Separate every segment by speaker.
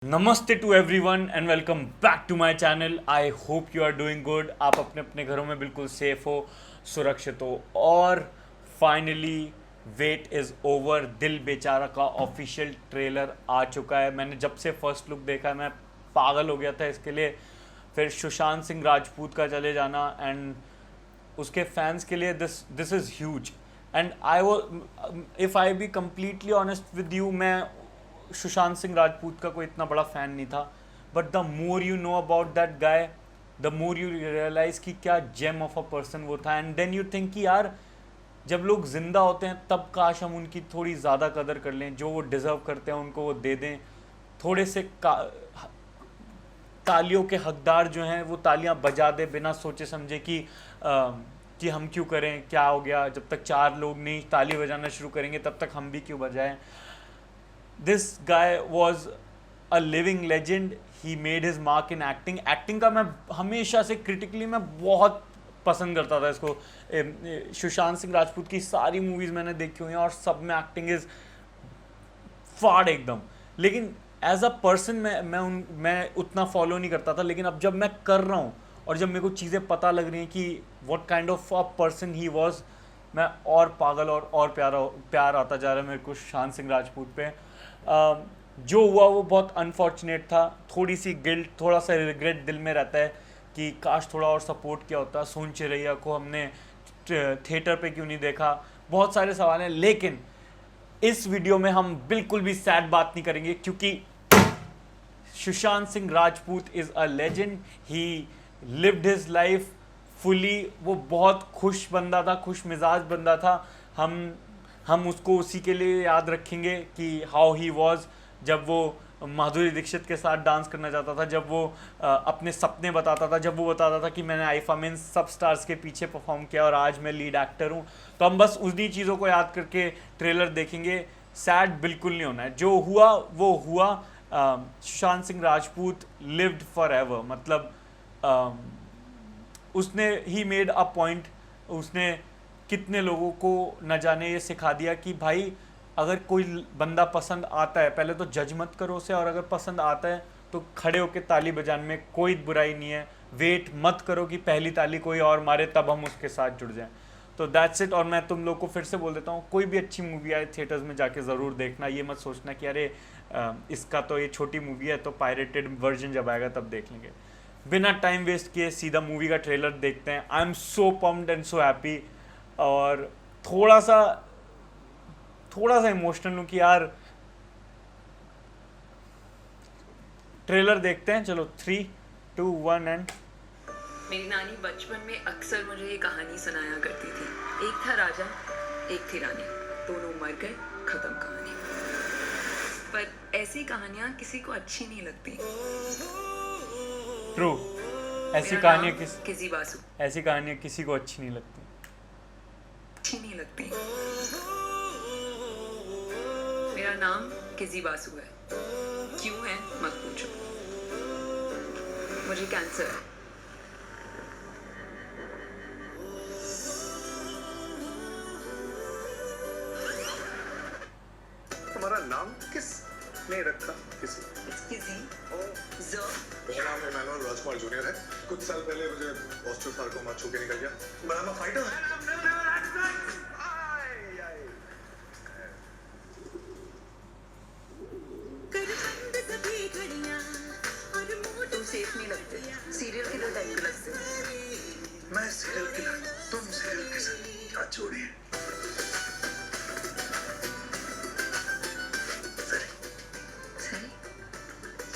Speaker 1: नमस्ते to everyone and welcome back to my channel. I hope you are doing good. आप अपने अपने घरों में बिल्कुल सेफ हो, सुरक्षित हो। और फाइनली वेट इज़ ओवर। दिल बेचारा का ऑफिशियल ट्रेलर आ चुका है। मैंने जब से फर्स्ट लुक देखा मैं पागल हो गया था इसके लिए। फिर सुशांत सिंह राजपूत का चले जाना एंड उसके फैंस के लिए this is huge. And I वो if I be completely honest with you, मैं सुशांत सिंह राजपूत का कोई इतना बड़ा फ़ैन नहीं था। But the more you know about that guy, the more you realize कि क्या जेम ऑफ अ पर्सन वो था। एंड देन यू थिंक कि यार जब लोग ज़िंदा होते हैं तब काश हम उनकी थोड़ी ज़्यादा कदर कर लें, जो वो डिज़र्व करते हैं उनको वो दे दें। थोड़े से तालियों के हकदार जो हैं वो तालियां बजा दे बिना सोचे समझे कि हम क्यों करें, क्या हो गया। जब तक चार लोग नहीं ताली बजाना शुरू करेंगे तब तक हम भी क्यों बजाएं। This guy was a living legend. He made his mark in acting. Acting का मैं हमेशा से क्रिटिकली मैं बहुत पसंद करता था इसको। सुशांत सिंह राजपूत की सारी मूवीज़ मैंने देखी हुई हैं और सब में एक्टिंग इज़ फाड़ एकदम। लेकिन एज अ पर्सन मैं उतना फॉलो नहीं करता था। लेकिन अब जब मैं कर रहा हूँ और जब मेरे को चीज़ें पता लग रही हैं कि what kind of a person he was, मैं और पागल और प्यार आता जा रहा है मेरे को सुशांत सिंह राजपूत पे। जो हुआ वो बहुत अनफॉर्चुनेट था। थोड़ी सी गिल्ट, थोड़ा सा रिग्रेट दिल में रहता है कि काश थोड़ा और सपोर्ट किया होता। सोन चिरैया को हमने थिएटर पे क्यों नहीं देखा। बहुत सारे सवाल हैं। लेकिन इस वीडियो में हम बिल्कुल भी सैड बात नहीं करेंगे क्योंकि Sushant Singh Rajput is a legend. He lived his life fully. वो बहुत खुश बंदा था, खुश मिजाज बंदा था। हम उसको उसी के लिए याद रखेंगे कि हाउ ही वॉज जब वो माधुरी दीक्षित के साथ डांस करना चाहता था, जब वो अपने सपने बताता था, जब वो बताता था कि मैंने आईफा में सब स्टार्स के पीछे परफॉर्म किया और आज मैं लीड एक्टर हूँ। तो हम बस उन्हीं चीज़ों को याद करके ट्रेलर देखेंगे। सैड बिल्कुल नहीं होना है। जो हुआ वो हुआ। Sushant Singh Rajput lived for ever. मतलब उसने ही मेड अ पॉइंट। उसने कितने लोगों को न जाने ये सिखा दिया कि भाई अगर कोई बंदा पसंद आता है पहले तो जज मत करो उसे, और अगर पसंद आता है तो खड़े होकर ताली बजाने में कोई बुराई नहीं है। वेट मत करो कि पहली ताली कोई और मारे तब हम उसके साथ जुड़ जाएं। तो दैट्स इट। और मैं तुम लोग को फिर से बोल देता हूँ, कोई भी अच्छी मूवी आए थिएटर्स में जाके ज़रूर देखना। ये मत सोचना कि अरे इसका तो ये छोटी मूवी है तो पायरेटेड वर्जन जब आएगा तब देख लेंगे। बिना टाइम वेस्ट किए सीधा मूवी का ट्रेलर देखते हैं। I am so pumped and so happy. और थोड़ा सा इमोशनल हूँ कि यार ट्रेलर देखते हैं। चलो 3, 2, 1 एंड।
Speaker 2: मेरी नानी बचपन में अक्सर मुझे ये कहानी सुनाया करती थी। एक था राजा, एक थी रानी, दोनों मर गए, खत्म कहानी। पर ऐसी कहानियां किसी को अच्छी नहीं लगती।
Speaker 1: ट्रू। ऐसी
Speaker 2: मेरा
Speaker 1: कहानियाँ
Speaker 2: नाम किसी बासु
Speaker 1: ऐसी कहानियाँ किसी को अच्छी नहीं लगती।
Speaker 2: मेरा नाम किसी बासु है। क्यों है मत पूछो। मुझे कैंसर है।
Speaker 3: तुम्हारा नाम किसने रखा?
Speaker 2: किसी
Speaker 3: मेरा नाम इमैनुअल राजकुमार जूनियर है। कुछ साल पहले मुझे ऑस्टियोसार्कोमा छू के निकल गया। But I'm a fighter.
Speaker 2: तुम सेफ नहीं लगते, सीरियल किलर टाइप के लगते हो।
Speaker 3: मैं सीरियल किलर, तुम सीरियल किलर, क्या जोड़ी है?
Speaker 2: सही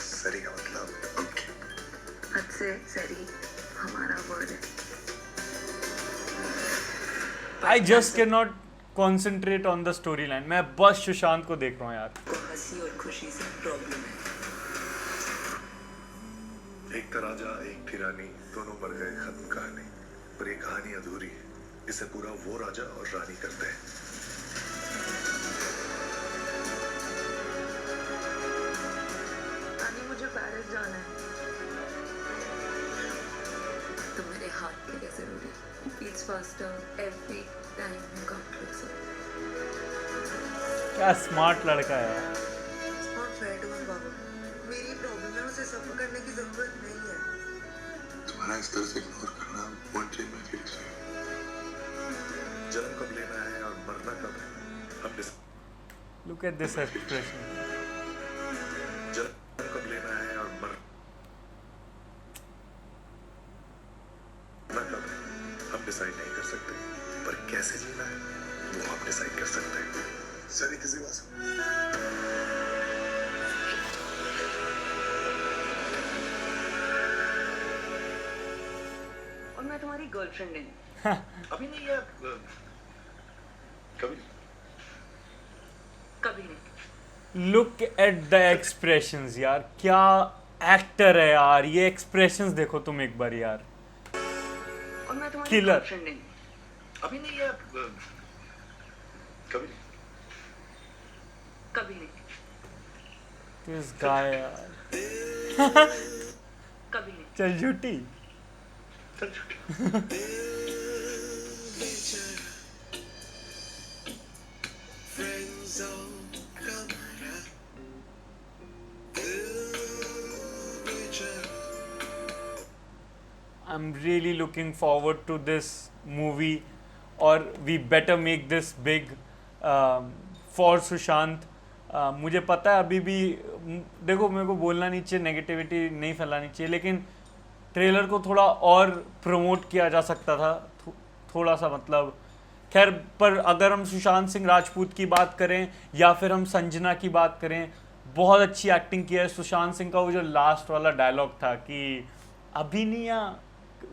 Speaker 3: सरी का मतलब ओके।
Speaker 2: हद से सही हमारा वर्ड है।
Speaker 1: I just can not concentrate on the story line. मैं बस सुशांत को देख रहा हूँ यार।
Speaker 2: को हंसी और खुशी से प्रॉब्लम है।
Speaker 3: एक था राजा, एक थी रानी, दोनों मर गए, खत्म कहानी। पर ये कहानी अधूरी है। इसे पूरा वो राजा और रानी करते हैं।
Speaker 2: रानी मुझे पेरिस जाना है। तो मेरे हाथ के लिए जरूरी। Beats faster every time you come closer.
Speaker 1: क्या स्मार्ट लड़का है।
Speaker 2: Not fair to him, बाबू। मेरी
Speaker 4: सफर करने की जरूरत नहीं है।
Speaker 3: तुम्हारा इस तरह से इग्नोर करना won't change my feelings for you. जन्म कब लेना है और मरना कब है हम decide
Speaker 1: look at this expression.
Speaker 3: जन्म कब लेना है और मरना कब है हम डिसाइड नहीं कर सकते, पर कैसे जीना है वो हम डिसाइड कर सकते हैं। सभी किसी बात
Speaker 2: और मैं तुम्हारी गर्लफ्रेंड नहीं।
Speaker 3: अभी नहीं है, कभी
Speaker 2: कभी नहीं।
Speaker 1: लुक एट द एक्सप्रेशंस यार, क्या एक्टर है यार। ये एक्सप्रेशंस देखो तुम एक बार यार।
Speaker 2: और मैं तुम्हारी
Speaker 1: Killer.
Speaker 2: गर्लफ्रेंड नहीं।
Speaker 3: अभी नहीं है, कभी
Speaker 2: कभी नहीं।
Speaker 1: दिस गाय यार।
Speaker 2: कभी नहीं।
Speaker 1: चल झूठी।
Speaker 3: चल छुट्टी।
Speaker 1: I'm really looking forward to this movie, or we better make this big for Sushant. मुझे पता है अभी भी देखो मेरे को बोलना नहीं चाहिए, नेगेटिविटी नहीं फैलानी चाहिए, लेकिन ट्रेलर को थोड़ा और प्रमोट किया जा सकता था, थोड़ा सा मतलब। खैर, पर अगर हम सुशांत सिंह राजपूत की बात करें या फिर हम संजना की बात करें, बहुत अच्छी एक्टिंग की है सुशांत सिंह का। वो जो लास्ट वाला डायलॉग था कि अभी नहीं आ,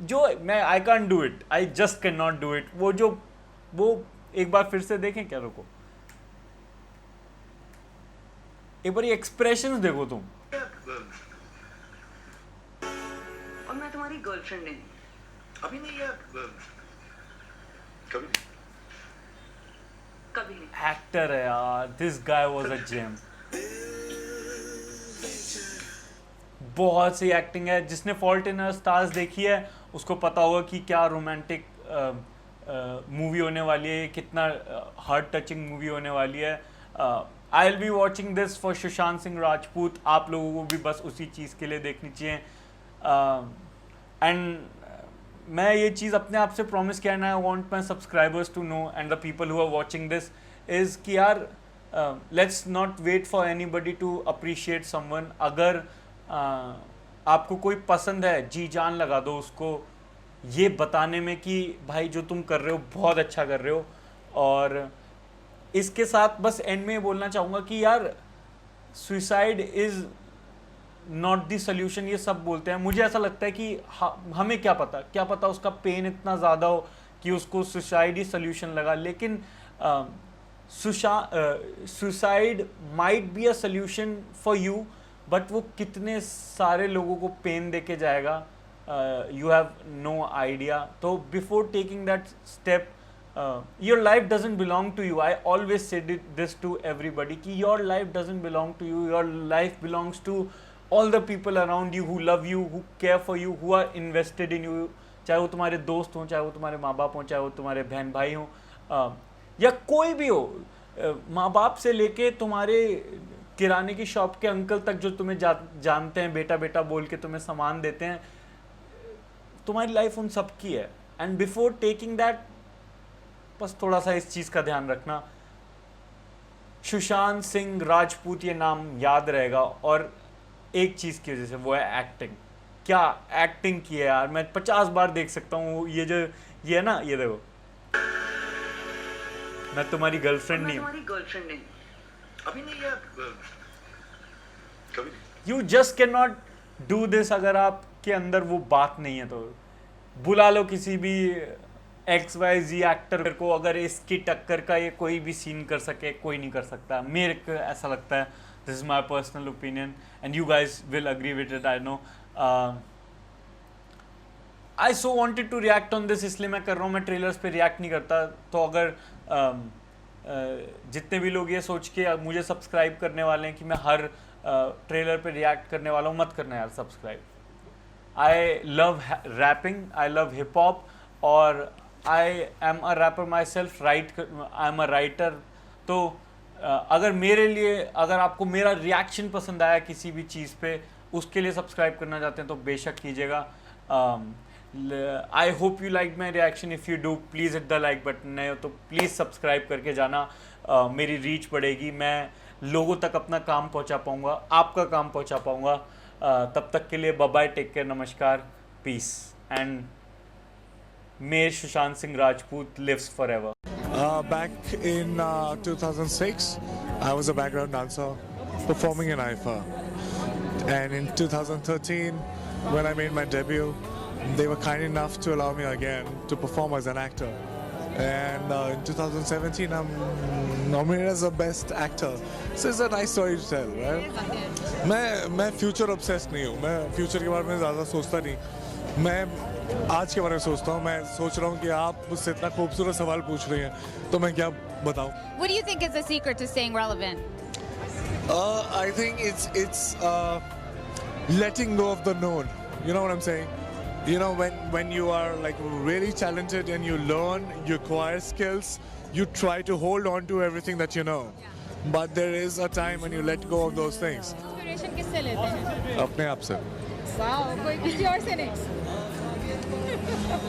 Speaker 1: जो मैं I can do it, I just can not do it, वो एक बार फिर से देखें क्या, रुको एक बार ये एक्सप्रेशंस देखो तुम।
Speaker 2: और मैं तुम्हारी गर्लफ्रेंड नहीं।
Speaker 3: अभी नहीं है, कभी
Speaker 2: कभी नहीं।
Speaker 1: एक्टर है यार, this guy was a gem. बहुत सी एक्टिंग है। जिसने फॉल्ट इन आवर स्टार्स देखी है उसको पता होगा कि क्या रोमांटिक मूवी होने वाली है, कितना हार्ट टचिंग मूवी होने वाली है। I will be watching this for Sushant Singh Rajput. आप लोगों को भी बस उसी चीज़ के लिए देखनी चाहिए। एंड मैं ये चीज़ अपने आप से प्रॉमिस किया ना, I want my subscribers to know and the people who are watching this is कि यार let's not wait for anybody to appreciate someone. अगर आपको कोई पसंद है, जी जान लगा दो उसको ये बताने में कि भाई जो तुम कर रहे हो बहुत अच्छा कर रहे हो। और इसके साथ बस एंड में बोलना चाहूँगा कि यार suicide is not the solution. ये सब बोलते हैं, मुझे ऐसा लगता है कि हमें क्या पता उसका पेन इतना ज़्यादा हो कि उसको सुसाइड ही सोल्यूशन लगा। लेकिन suicide might be a solution for you, but वो कितने सारे लोगों को पेन देके जाएगा, यू हैव नो आइडिया। तो before taking that step, your life doesn't belong to you. I always said this to everybody कि your life doesn't belong to you. Your life belongs to all the people around you who love you, who care for you, who are invested in you. चाहे वो तुम्हारे दोस्त हों, चाहे वो तुम्हारे माँ बाप हों, चाहे वो तुम्हारे बहन भाई हों, या कोई भी हो। माँ बाप से लेके तुम्हारे किराने की शॉप के अंकल तक जो तुम्हें जानते हैं, बेटा बेटा बोल के तुम्हें सामान देते हैं, तुम्हारी लाइफ उन सब की है। एंड बिफोर टेकिंग दैट बस थोड़ा सा इस चीज़ का ध्यान रखना। सुशांत सिंह राजपूत ये नाम याद रहेगा, और एक चीज़ की वजह से, वो है एक्टिंग। क्या एक्टिंग की है यार, मैं 50 बार देख सकता हूँ। ये है ना, ये देखो, मैं तुम्हारी गर्लफ्रेंड नहीं हूँ।
Speaker 2: तुम्हारी गर्लफ्रेंड नहीं।
Speaker 3: अभी नहीं है, कभी
Speaker 1: you just can not do this. अगर आपके अंदर वो बात नहीं है तो बुला लो किसी भी XYZ एक्टर को। अगर इसकी टक्कर का ये कोई भी सीन कर सके, कोई नहीं कर सकता, मेरे को ऐसा लगता है। This is my personal opinion and you guys will agree with it, I know. I so wanted to react on this, इसलिए मैं कर रहा हूँ। मैं ट्रेलर्स पे रिएक्ट नहीं करता। तो अगर जितने भी लोग ये सोच के मुझे सब्सक्राइब करने वाले हैं कि मैं हर ट्रेलर पे रिएक्ट करने वाला हूँ, मत करना यार subscribe. I love rapping, I love hip hop, और I am a rapper myself, I am a writer. तो अगर मेरे लिए, अगर आपको मेरा रिएक्शन पसंद आया किसी भी चीज़ पे, उसके लिए सब्सक्राइब करना चाहते हैं तो बेशक कीजिएगा। आई hope you like my reaction. If you do please hit the like button, नहीं हो तो प्लीज़ सब्सक्राइब करके जाना। मेरी रीच बढ़ेगी, मैं लोगों तक अपना काम पहुंचा पाऊंगा, आपका काम पहुंचा पाऊंगा। तब तक के लिए बाय बाय, टेक केयर, नमस्कार, peace and may Sushant Singh Rajput lives forever.
Speaker 5: Back in 2006, I was a background dancer performing in IFA. And in 2013, when I made my debut, they were kind enough to allow me again to perform as an actor. And in 2017, I'm nominated as the best actor. So it's a nice story to tell, right? मैं future obsessed नहीं हूँ, मैं future के बारे में ज़्यादा सोचता नहीं, मैं आज के बारे में सोचता हूँ। मैं सोच रहा हूँ कि आप मुझसे इतना खूबसूरत सवाल पूछ रही हैं तो मैं क्या बताऊँ।
Speaker 6: What do you think is the secret to staying relevant?
Speaker 5: I think it's letting go of the known. You know what I'm saying? You know, when you are like really talented and you learn, you acquire skills, you try to hold on to everything that you know. But there is a time when you let go of those things.
Speaker 6: Inspiration किससे लेते हैं?
Speaker 5: अपने आप से।
Speaker 6: Wow, कोई किसी और से नहीं।